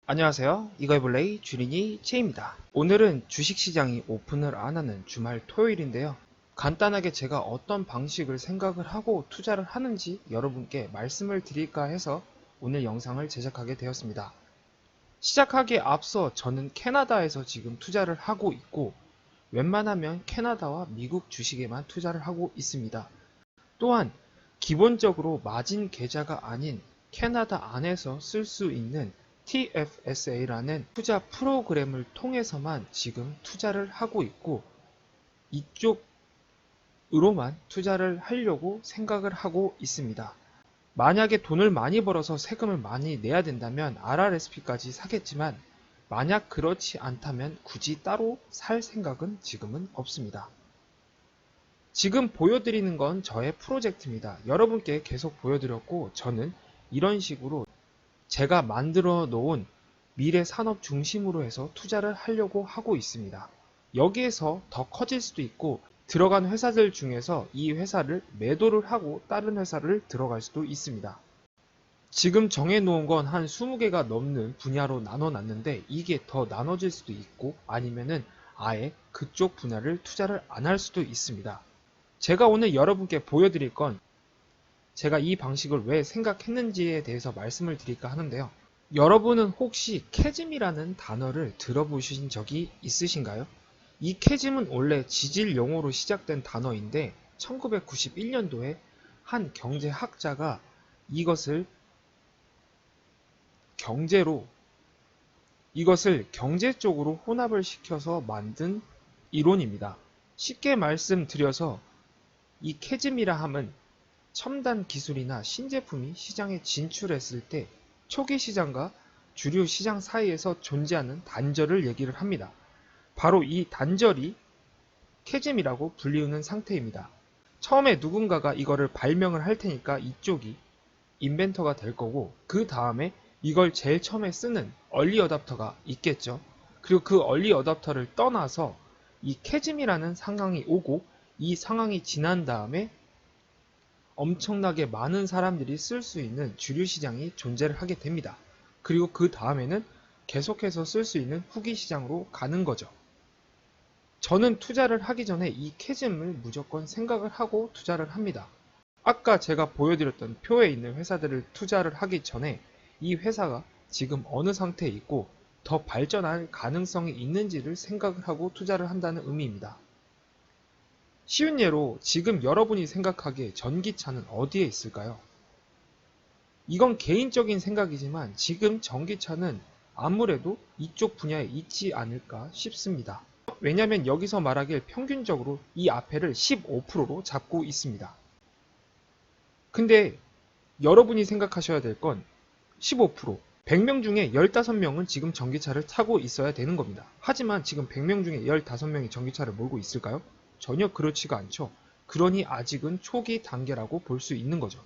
안녕하세요. 이거해볼레이 주린이 채입니다. 오늘은 주식시장이 오픈을 안 하는 주말 토요일인데요. 간단하게 제가 어떤 방식을 생각을 하고 투자를 하는지 여러분께 말씀을 드릴까 해서 오늘 영상을 제작하게 되었습니다. 시작하기에 앞서 저는 캐나다에서 지금 투자를 하고 있고 웬만하면 캐나다와 미국 주식에만 투자를 하고 있습니다. 또한 기본적으로 마진 계좌가 아닌 캐나다 안에서 쓸 수 있는 TFSA라는 투자 프로그램을 통해서만 지금 투자를 하고 있고 이쪽으로만 투자를 하려고 생각을 하고 있습니다. 만약에 돈을 많이 벌어서 세금을 많이 내야 된다면 RRSP까지 사겠지만 만약 그렇지 않다면 굳이 따로 살 생각은 지금은 없습니다. 지금 보여드리는 건 저의 프로젝트입니다. 여러분께 계속 보여드렸고 저는 이런 식으로 제가 만들어 놓은 미래 산업 중심으로 해서 투자를 하려고 하고 있습니다. 여기에서 더 커질 수도 있고 들어간 회사들 중에서 이 회사를 매도를 하고 다른 회사를 들어갈 수도 있습니다. 지금 정해놓은 건 한 20개가 넘는 분야로 나눠놨는데 이게 더 나눠질 수도 있고 아니면은 아예 그쪽 분야를 투자를 안 할 수도 있습니다. 제가 오늘 여러분께 보여드릴 건 제가 이 방식을 왜 생각했는지에 대해서 말씀을 드릴까 하는데요. 여러분은 혹시 캐즘이라는 단어를 들어보신 적이 있으신가요? 이 캐즘은 원래 지질 용어로 시작된 단어인데 1991년도에 한 경제학자가 이것을 경제 쪽으로 혼합을 시켜서 만든 이론입니다. 쉽게 말씀드려서 이 캐즘이라 함은 첨단 기술이나 신제품이 시장에 진출했을 때 초기 시장과 주류 시장 사이에서 존재하는 단절을 얘기를 합니다. 바로 이 단절이 캐즘이라고 불리우는 상태입니다. 처음에 누군가가 이거를 발명을 할 테니까 이쪽이 인벤터가 될 거고 그 다음에 이걸 제일 처음에 쓰는 얼리 어답터가 있겠죠. 그리고 그 얼리 어답터를 떠나서 이 캐즘이라는 상황이 오고 이 상황이 지난 다음에 엄청나게 많은 사람들이 쓸 수 있는 주류 시장이 존재를 하게 됩니다. 그리고 그 다음에는 계속해서 쓸 수 있는 후기 시장으로 가는 거죠. 저는 투자를 하기 전에 이 캐즘을 무조건 생각을 하고 투자를 합니다. 아까 제가 보여드렸던 표에 있는 회사들을 투자를 하기 전에 이 회사가 지금 어느 상태에 있고 더 발전할 가능성이 있는지를 생각을 하고 투자를 한다는 의미입니다. 쉬운 예로 지금 여러분이 생각하기에 전기차는 어디에 있을까요? 이건 개인적인 생각이지만 지금 전기차는 아무래도 이쪽 분야에 있지 않을까 싶습니다. 왜냐하면 여기서 말하길 평균적으로 이 앞에를 15%로 잡고 있습니다. 근데 여러분이 생각하셔야 될 건 15%, 100명 중에 15명은 지금 전기차를 타고 있어야 되는 겁니다. 하지만 지금 100명 중에 15명이 전기차를 몰고 있을까요? 전혀 그렇지가 않죠. 그러니 아직은 초기 단계라고 볼 수 있는 거죠.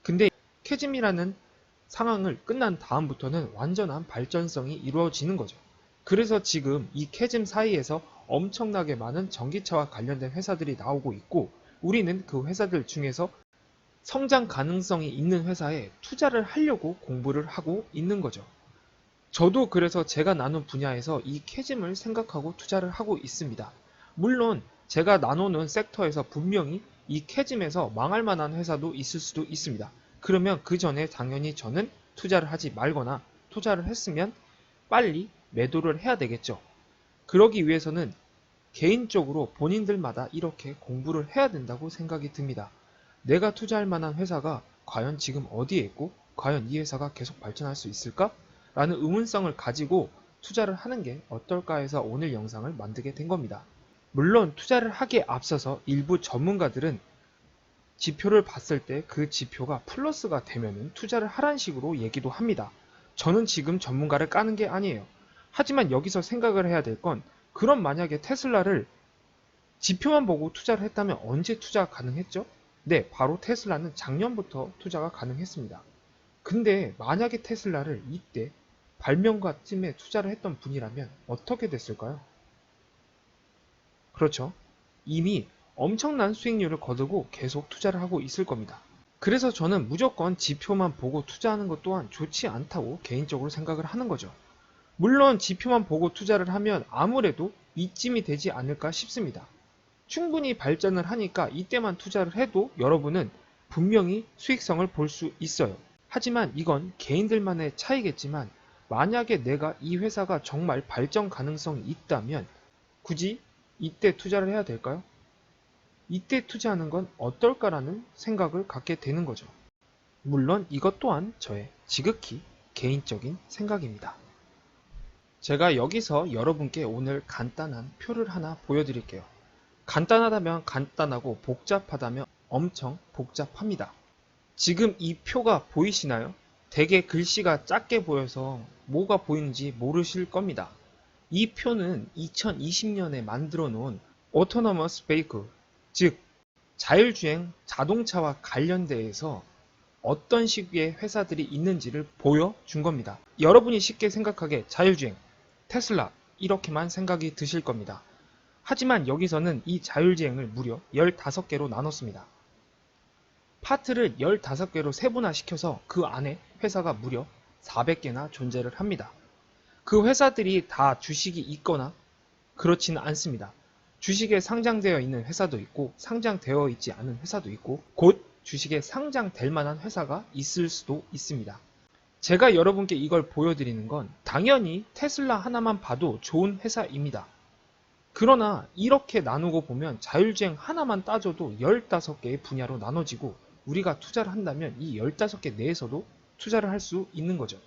근데 캐즘이라는 상황을 끝난 다음부터는 완전한 발전성이 이루어지는 거죠. 그래서 지금 이 캐즘 사이에서 엄청나게 많은 전기차와 관련된 회사들이 나오고 있고 우리는 그 회사들 중에서 성장 가능성이 있는 회사에 투자를 하려고 공부를 하고 있는 거죠. 저도 그래서 제가 나눈 분야에서 이 캐즘을 생각하고 투자를 하고 있습니다. 물론 제가 나누는 섹터에서 분명히 이 캐즘에서 망할 만한 회사도 있을 수도 있습니다. 그러면 그 전에 당연히 저는 투자를 하지 말거나 투자를 했으면 빨리 매도를 해야 되겠죠. 그러기 위해서는 개인적으로 본인들마다 이렇게 공부를 해야 된다고 생각이 듭니다. 내가 투자할 만한 회사가 과연 지금 어디에 있고 과연 이 회사가 계속 발전할 수 있을까? 라는 의문성을 가지고 투자를 하는 게 어떨까 해서 오늘 영상을 만들게 된 겁니다. 물론 투자를 하기에 앞서서 일부 전문가들은 지표를 봤을 때 그 지표가 플러스가 되면은 투자를 하란 식으로 얘기도 합니다. 저는 지금 전문가를 까는 게 아니에요. 하지만 여기서 생각을 해야 될 건 그럼 만약에 테슬라를 지표만 보고 투자를 했다면 언제 투자가 가능했죠? 네, 바로 테슬라는 작년부터 투자가 가능했습니다. 근데 만약에 테슬라를 이때 발명가 쯤에 투자를 했던 분이라면 어떻게 됐을까요? 그렇죠. 이미 엄청난 수익률을 거두고 계속 투자를 하고 있을 겁니다. 그래서 저는 무조건 지표만 보고 투자하는 것 또한 좋지 않다고 개인적으로 생각을 하는 거죠. 물론 지표만 보고 투자를 하면 아무래도 이쯤이 되지 않을까 싶습니다. 충분히 발전을 하니까 이때만 투자를 해도 여러분은 분명히 수익성을 볼 수 있어요. 하지만 이건 개인들만의 차이겠지만 만약에 내가 이 회사가 정말 발전 가능성이 있다면 굳이 이때 투자를 해야 될까요? 이때 투자하는 건 어떨까라는 생각을 갖게 되는 거죠. 물론 이것 또한 저의 지극히 개인적인 생각입니다. 제가 여기서 여러분께 오늘 간단한 표를 하나 보여드릴게요. 간단하다면 간단하고 복잡하다면 엄청 복잡합니다. 지금 이 표가 보이시나요? 되게 글씨가 작게 보여서 뭐가 보이는지 모르실 겁니다. 이 표는 2020년에 만들어 놓은 Autonomous Vehicle, 즉 자율주행 자동차와 관련돼서 어떤 식의 회사들이 있는지를 보여준 겁니다. 여러분이 쉽게 생각하기에 자율주행, 테슬라 이렇게만 생각이 드실 겁니다. 하지만 여기서는 이 자율주행을 무려 15개로 나눴습니다. 파트를 15개로 세분화시켜서 그 안에 회사가 무려 400개나 존재를 합니다. 그 회사들이 다 주식이 있거나 그렇지는 않습니다. 주식에 상장되어 있는 회사도 있고 상장되어 있지 않은 회사도 있고 곧 주식에 상장될 만한 회사가 있을 수도 있습니다. 제가 여러분께 이걸 보여드리는 건 당연히 테슬라 하나만 봐도 좋은 회사입니다. 그러나 이렇게 나누고 보면 자율주행 하나만 따져도 15개의 분야로 나눠지고 우리가 투자를 한다면 이 15개 내에서도 투자를 할 수 있는 거죠.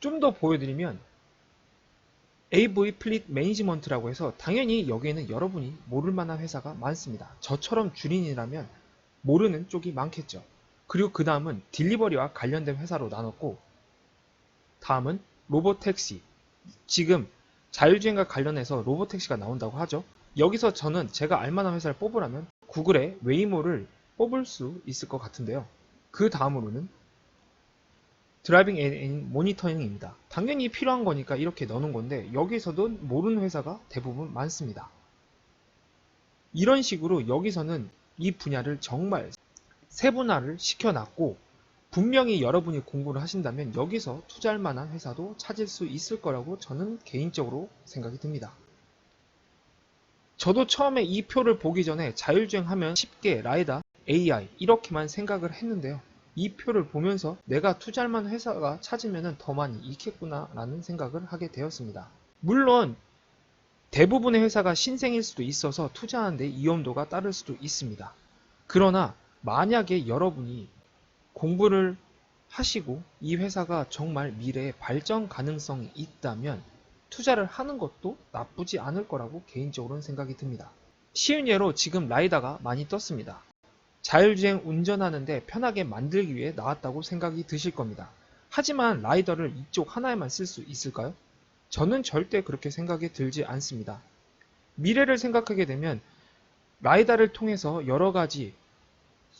좀 더 보여드리면 AV 플릿 매니지먼트라고 해서 당연히 여기에는 여러분이 모를 만한 회사가 많습니다. 저처럼 주린이라면 모르는 쪽이 많겠죠. 그리고 그 다음은 딜리버리와 관련된 회사로 나눴고 다음은 로보택시. 지금 자율주행과 관련해서 로보택시가 나온다고 하죠. 여기서 저는 제가 알만한 회사를 뽑으라면 구글의 웨이모를 뽑을 수 있을 것 같은데요. 그 다음으로는 드라이빙 앤 모니터링입니다. 당연히 필요한 거니까 이렇게 넣는 건데 여기서도 모르는 회사가 대부분 많습니다. 이런 식으로 여기서는 이 분야를 정말 세분화를 시켜놨고 분명히 여러분이 공부를 하신다면 여기서 투자할 만한 회사도 찾을 수 있을 거라고 저는 개인적으로 생각이 듭니다. 저도 처음에 이 표를 보기 전에 자율주행 하면 쉽게 라이다, AI 이렇게만 생각을 했는데요. 이 표를 보면서 내가 투자할 만한 회사가 찾으면 더 많이 있겠구나 라는 생각을 하게 되었습니다. 물론 대부분의 회사가 신생일 수도 있어서 투자하는데 위험도가 따를 수도 있습니다. 그러나 만약에 여러분이 공부를 하시고 이 회사가 정말 미래에 발전 가능성이 있다면 투자를 하는 것도 나쁘지 않을 거라고 개인적으로는 생각이 듭니다. 쉬운 예로 지금 라이다가 많이 떴습니다. 자율주행 운전하는데 편하게 만들기 위해 나왔다고 생각이 드실 겁니다. 하지만 라이더를 이쪽 하나에만 쓸 수 있을까요? 저는 절대 그렇게 생각이 들지 않습니다. 미래를 생각하게 되면 라이다를 통해서 여러 가지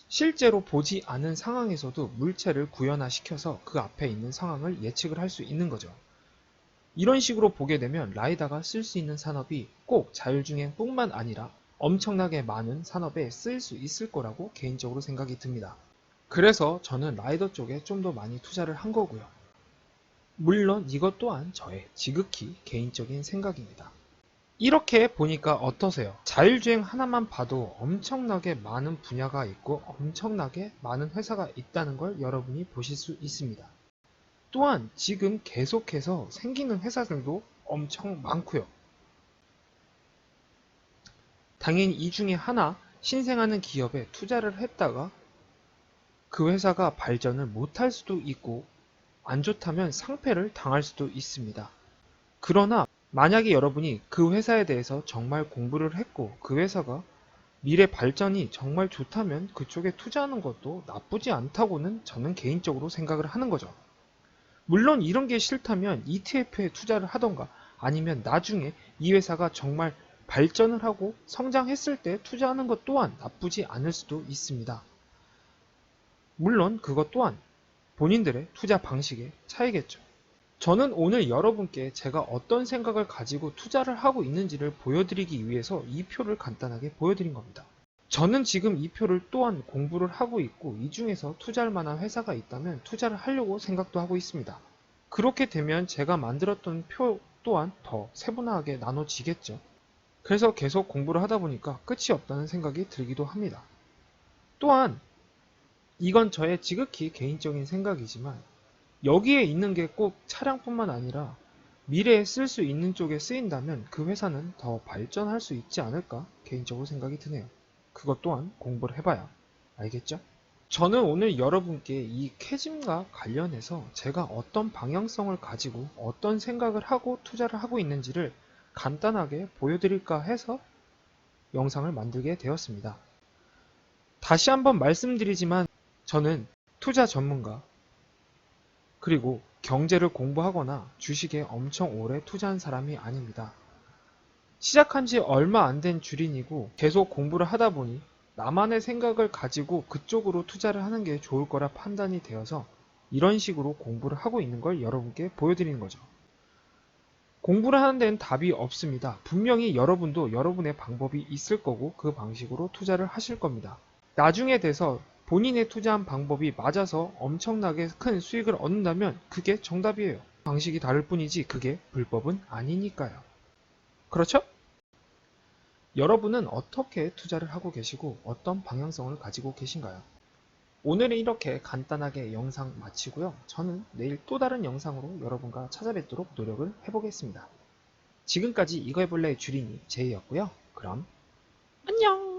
실제로 보지 않은 상황에서도 물체를 구현화시켜서 그 앞에 있는 상황을 예측을 할 수 있는 거죠. 이런 식으로 보게 되면 라이다가 쓸 수 있는 산업이 꼭 자율주행뿐만 아니라 엄청나게 많은 산업에 쓰일 수 있을 거라고 개인적으로 생각이 듭니다. 그래서 저는 라이더 쪽에 좀 더 많이 투자를 한 거고요. 물론 이것 또한 저의 지극히 개인적인 생각입니다. 이렇게 보니까 어떠세요? 자율주행 하나만 봐도 엄청나게 많은 분야가 있고 엄청나게 많은 회사가 있다는 걸 여러분이 보실 수 있습니다. 또한 지금 계속해서 생기는 회사들도 엄청 많고요. 당연히 이 중에 하나 신생하는 기업에 투자를 했다가 그 회사가 발전을 못할 수도 있고 안 좋다면 상폐를 당할 수도 있습니다. 그러나 만약에 여러분이 그 회사에 대해서 정말 공부를 했고 그 회사가 미래 발전이 정말 좋다면 그쪽에 투자하는 것도 나쁘지 않다고는 저는 개인적으로 생각을 하는 거죠. 물론 이런 게 싫다면 ETF에 투자를 하던가 아니면 나중에 이 회사가 정말 발전을 하고 성장했을 때 투자하는 것 또한 나쁘지 않을 수도 있습니다. 물론 그것 또한 본인들의 투자 방식의 차이겠죠. 저는 오늘 여러분께 제가 어떤 생각을 가지고 투자를 하고 있는지를 보여드리기 위해서 이 표를 간단하게 보여드린 겁니다. 저는 지금 이 표를 또한 공부를 하고 있고 이 중에서 투자할 만한 회사가 있다면 투자를 하려고 생각도 하고 있습니다. 그렇게 되면 제가 만들었던 표 또한 더 세분화하게 나눠지겠죠. 그래서 계속 공부를 하다 보니까 끝이 없다는 생각이 들기도 합니다. 또한 이건 저의 지극히 개인적인 생각이지만 여기에 있는 게 꼭 차량뿐만 아니라 미래에 쓸 수 있는 쪽에 쓰인다면 그 회사는 더 발전할 수 있지 않을까 개인적으로 생각이 드네요. 그것 또한 공부를 해봐야 알겠죠? 저는 오늘 여러분께 이 캐즘과 관련해서 제가 어떤 방향성을 가지고 어떤 생각을 하고 투자를 하고 있는지를 간단하게 보여드릴까 해서 영상을 만들게 되었습니다. 다시 한번 말씀드리지만 저는 투자 전문가 그리고 경제를 공부하거나 주식에 엄청 오래 투자한 사람이 아닙니다. 시작한 지 얼마 안 된 주린이고 계속 공부를 하다 보니 나만의 생각을 가지고 그쪽으로 투자를 하는 게 좋을 거라 판단이 되어서 이런 식으로 공부를 하고 있는 걸 여러분께 보여드리는 거죠. 공부를 하는 데는 답이 없습니다. 분명히 여러분도 여러분의 방법이 있을 거고 그 방식으로 투자를 하실 겁니다. 나중에 돼서 본인의 투자한 방법이 맞아서 엄청나게 큰 수익을 얻는다면 그게 정답이에요. 방식이 다를 뿐이지 그게 불법은 아니니까요. 그렇죠? 여러분은 어떻게 투자를 하고 계시고 어떤 방향성을 가지고 계신가요? 오늘은 이렇게 간단하게 영상 마치고요. 저는 내일 또 다른 영상으로 여러분과 찾아뵙도록 노력을 해보겠습니다. 지금까지 이거 해볼래의 주린이 제이였고요. 그럼 안녕!